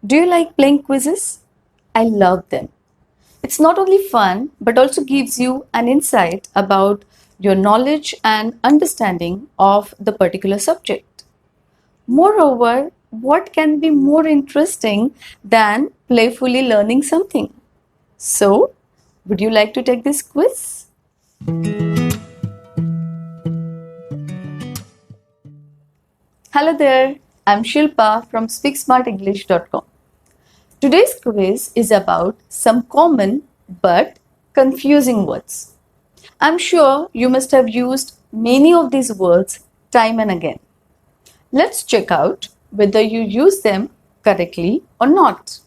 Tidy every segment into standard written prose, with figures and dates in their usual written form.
Do you like playing quizzes? I love them. It's not only fun but also gives you an insight about your knowledge and understanding of the particular subject. Moreover, what can be more interesting than playfully learning something? So, would you like to take this quiz? Hello there, I'm Shilpa from SpeakSmartEnglish.com. Today's quiz is about some common but confusing words. I'm sure you must have used many of these words time and again. Let's check out whether you use them correctly or not.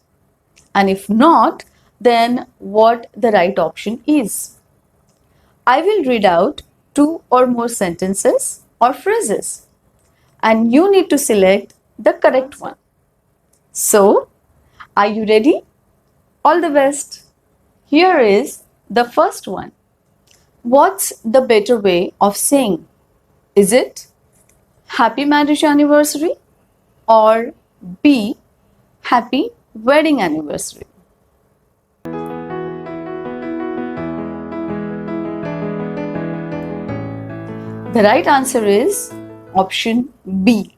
And if not, then what the right option is. I will read out two or more sentences or phrases, and you need to select the correct one. So, are you ready? All the best. Here is the first one. What's the better way of saying? Is it happy marriage anniversary or B, happy wedding anniversary? The right answer is option B,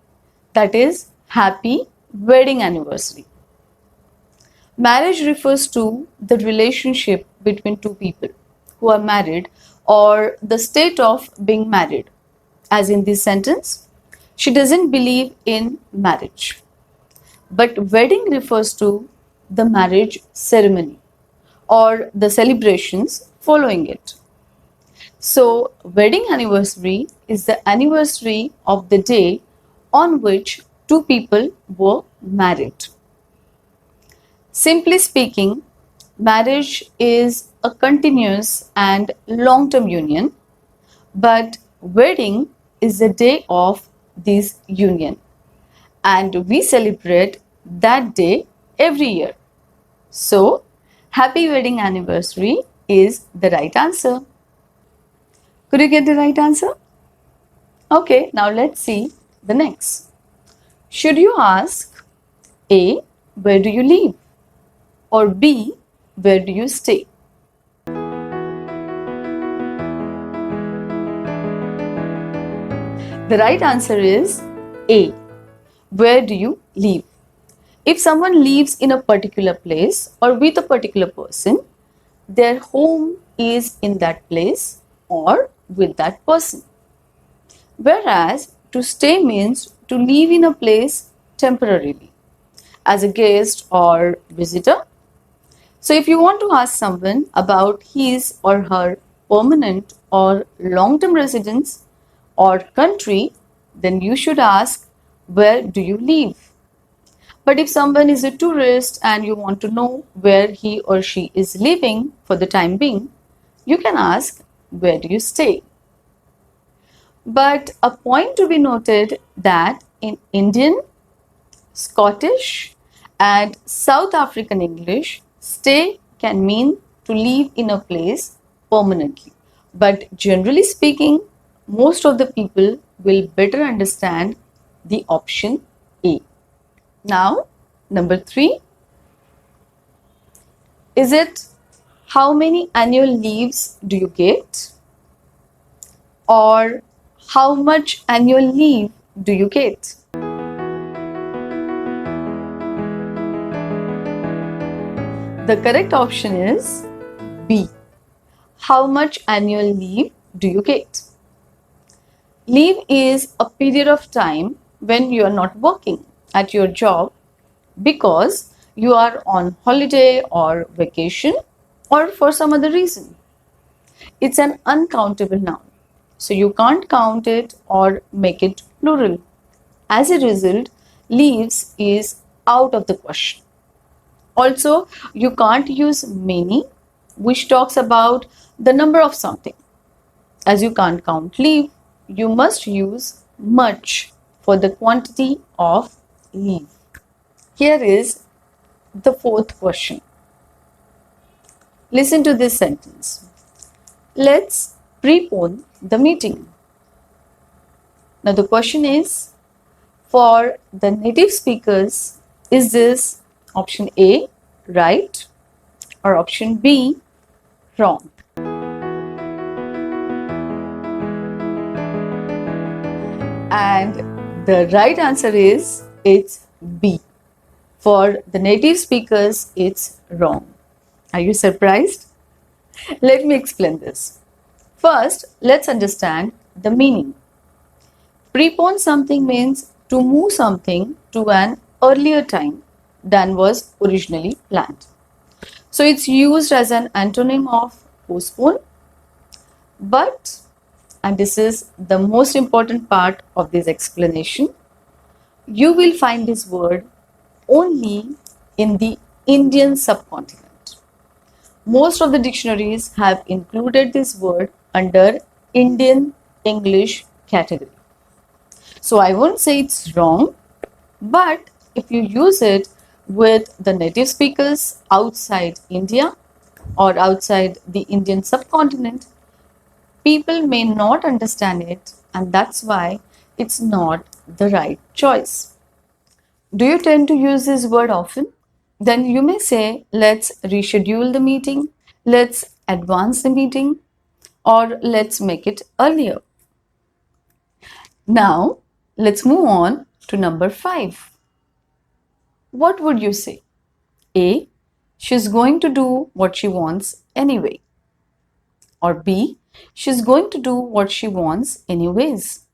that is happy wedding anniversary. Marriage refers to the relationship between two people who are married or the state of being married. As in this sentence, she doesn't believe in marriage. But wedding refers to the marriage ceremony or the celebrations following it. So, wedding anniversary is the anniversary of the day on which two people were married. Simply speaking, marriage is a continuous and long-term union, but wedding is the day of this union, and we celebrate that day every year. So, happy wedding anniversary is the right answer. Could you get the right answer? Okay, now let's see the next. Should you ask A, where do you live? Or B, where do you stay? The right answer is A, where do you live? If someone lives in a particular place or with a particular person, their home is in that place or with that person. Whereas to stay means to live in a place temporarily as a guest or visitor. So if you want to ask someone about his or her permanent or long-term residence or country, then you should ask, where do you live? But if someone is a tourist and you want to know where he or she is living for the time being, you can ask, where do you stay? But a point to be noted that in Indian, Scottish and South African English, stay can mean to live in a place permanently. But generally speaking, most of the people will better understand the option A. Now, number 3. Is it how many annual leaves do you get? Or how much annual leave do you get? The correct option is B. How much annual leave do you get? Leave is a period of time when you are not working at your job because you are on holiday or vacation or for some other reason. It's an uncountable noun, so you can't count it or make it plural. As a result, leaves is out of the question. Also, you can't use many, which talks about the number of something. As you can't count leave, you must use much for the quantity of leave. Here is the 4th question. Listen to this sentence. Let's prepone the meeting. Now the question is, for the native speakers, is this Option A, right, or option B, wrong. And the right answer is it's B. For the native speakers, it's wrong. Are you surprised? Let me explain this. First, let's understand the meaning. Prepon something means to move something to an earlier time than was originally planned. So it's used as an antonym of postpone, but, and this is the most important part of this explanation, you will find this word only in the Indian subcontinent. Most of the dictionaries have included this word under Indian English category. So I won't say it's wrong, but if you use it with the native speakers outside India or outside the Indian subcontinent, people may not understand it, and that's why it's not the right choice. Do you tend to use this word often? Then you may say, let's reschedule the meeting, let's advance the meeting, or let's make it earlier. Now, let's move on to number 5. What would you say? A, she's going to do what she wants anyway. Or B, she's going to do what she wants anyways.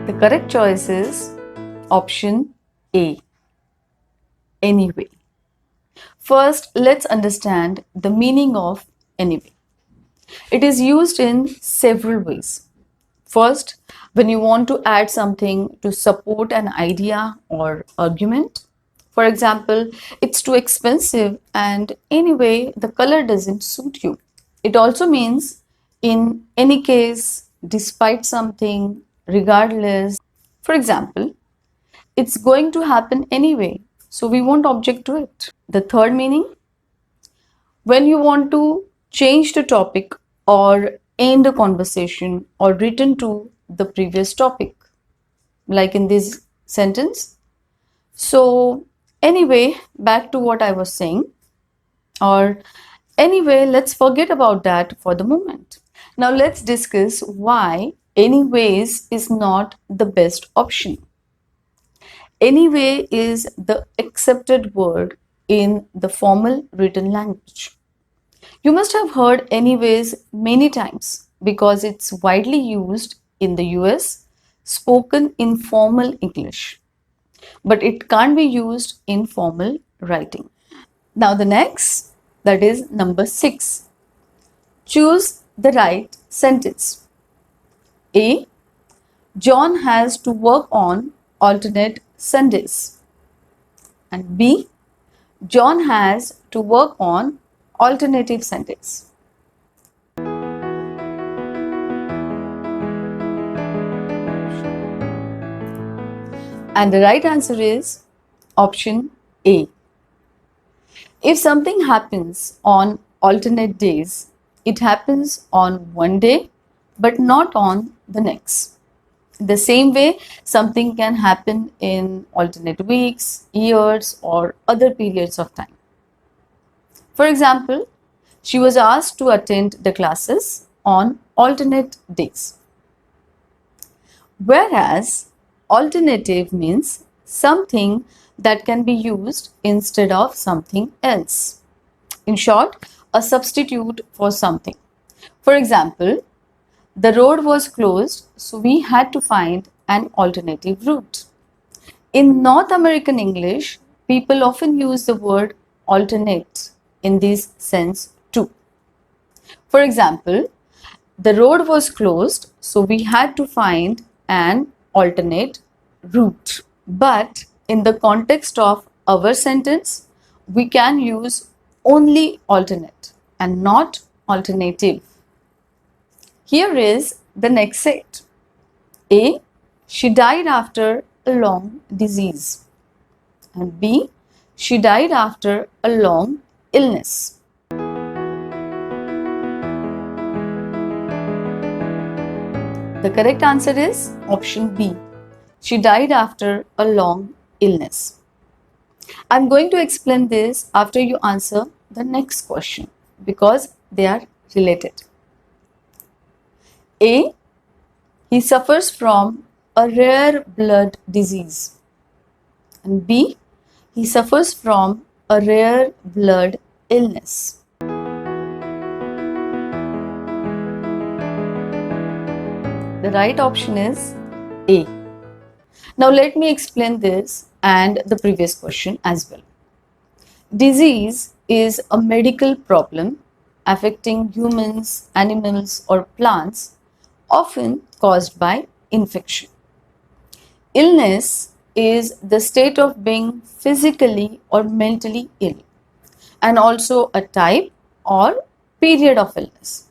The correct choice is option A, anyway. First, let's understand the meaning of anyway. It is used in several ways. First, when you want to add something to support an idea or argument. For example, it's too expensive and anyway the color doesn't suit you. It also means in any case, despite something, regardless. For example, it's going to happen anyway, so we won't object to it. The third meaning, when you want to change the topic or end the conversation or return to the previous topic, like in this sentence. So anyway, back to what I was saying, or anyway, let's forget about that for the moment. Now let's discuss why anyways is not the best option. Anyway is the accepted word in the formal written language. You must have heard anyways many times because it's widely used in the US, spoken in formal English, but it can't be used in formal writing. Now the next, that is number 6. Choose the right sentence. A, John has to work on alternate Sundays. And B, John has to work on alternative Sundays. And the right answer is option A. If something happens on alternate days, it happens on one day but not on the next. The same way, something can happen in alternate weeks, years, or other periods of time. For example, she was asked to attend the classes on alternate days. Whereas alternative means something that can be used instead of something else. In short, a substitute for something. For example, the road was closed, so we had to find an alternative route. In North American English, people often use the word alternate in this sense too. For example, the road was closed, so we had to find an alternate route. But in the context of our sentence, we can use only alternate and not alternative. Here is the next set. A, she died after a long disease. And B, she died after a long illness. The correct answer is option B. She died after a long illness. I'm going to explain this after you answer the next question because they are related. A. He suffers from a rare blood disease. And B. He suffers from a rare blood illness. The right option is A. Now let me explain this and the previous question as well. Disease is a medical problem affecting humans, animals, or plants, often caused by infection. Illness is the state of being physically or mentally ill, and also a type or period of illness.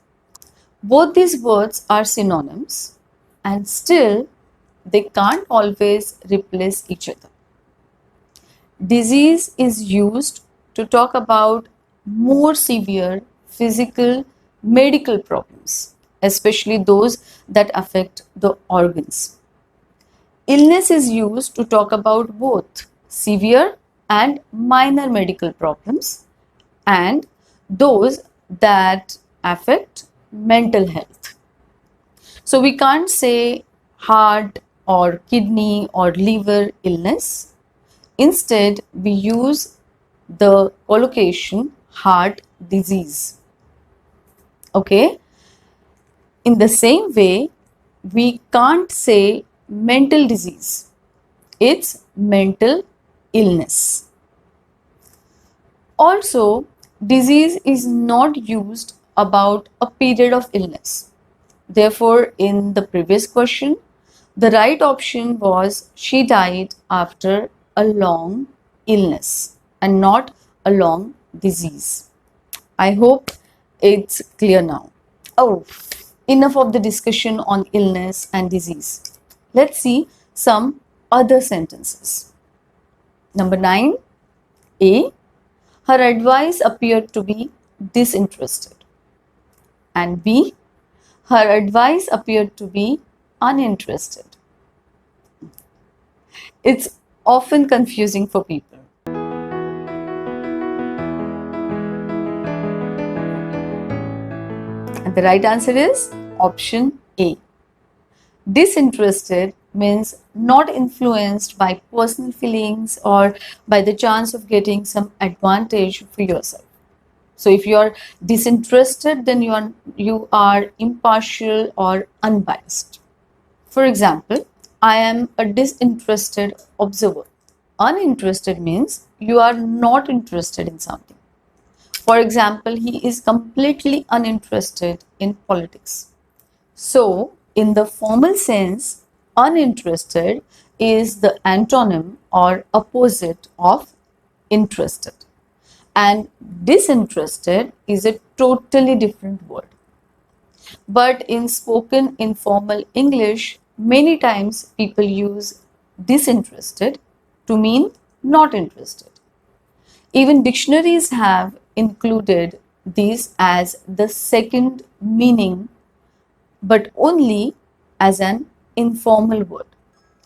Both these words are synonyms, and still they can't always replace each other. Disease is used to talk about more severe physical medical problems, especially those that affect the organs. Illness is used to talk about both severe and minor medical problems and those that affect mental health. So we can't say heart or kidney or liver illness. Instead, we use the collocation heart disease. Okay? In the same way, we can't say mental disease. It's mental illness. Also, disease is not used about a period of illness. Therefore, in the previous question, the right option was she died after a long illness and not a long disease. I hope it's clear now. Oh, enough of the discussion on illness and disease. Let's see some other sentences. Number 9, A. Her advice appeared to be disinterested. And B. Her advice appeared to be uninterested. It's often confusing for people. And the right answer is option A. Disinterested means not influenced by personal feelings or by the chance of getting some advantage for yourself. So if you are disinterested, then you are impartial or unbiased. For example, I am a disinterested observer. Uninterested means you are not interested in something. For example, he is completely uninterested in politics. So, in the formal sense, uninterested is the antonym or opposite of interested. And disinterested is a totally different word. But in spoken informal English, many times people use disinterested to mean not interested. Even dictionaries have included these as the second meaning, but only as an informal word.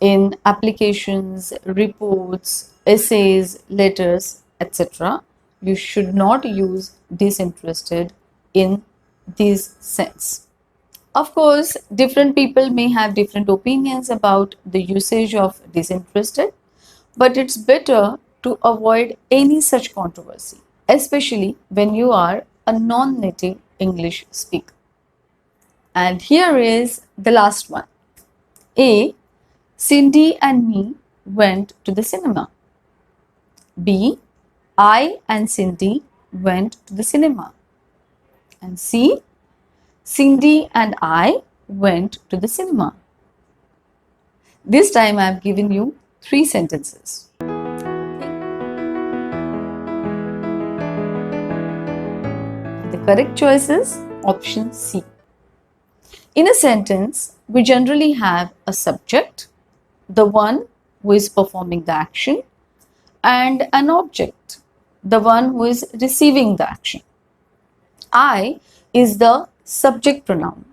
In applications, reports, essays, letters, etc., you should not use disinterested in this sense. Of course, different people may have different opinions about the usage of disinterested, but it's better to avoid any such controversy, especially when you are a non-native English speaker. And here is the last one. A. Cindy and me went to the cinema. B. I and Cindy went to the cinema. And C. Cindy and I went to the cinema. This time I have given you 3 sentences. The correct choice is option C. In a sentence, we generally have a subject, the one who is performing the action, and an object, the one who is receiving the action. I is the subject pronoun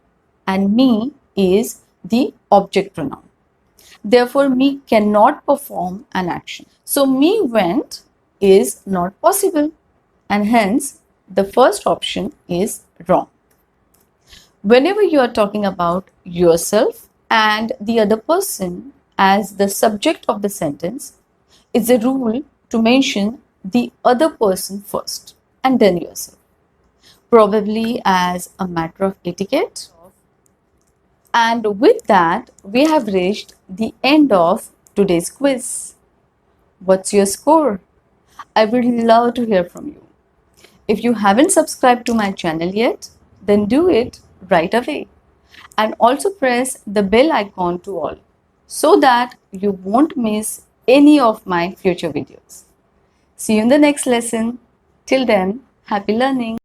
and me is the object pronoun. Therefore, me cannot perform an action. So, me went is not possible, and hence the first option is wrong. Whenever you are talking about yourself and the other person as the subject of the sentence, it's a rule to mention the other person first and then yourself, probably as a matter of etiquette. And with that, we have reached the end of today's quiz. What's your score? I would love to hear from you. If you haven't subscribed to my channel yet, then do it right away. And also press the bell icon to all so that you won't miss any of my future videos. See you in the next lesson. Till then, happy learning.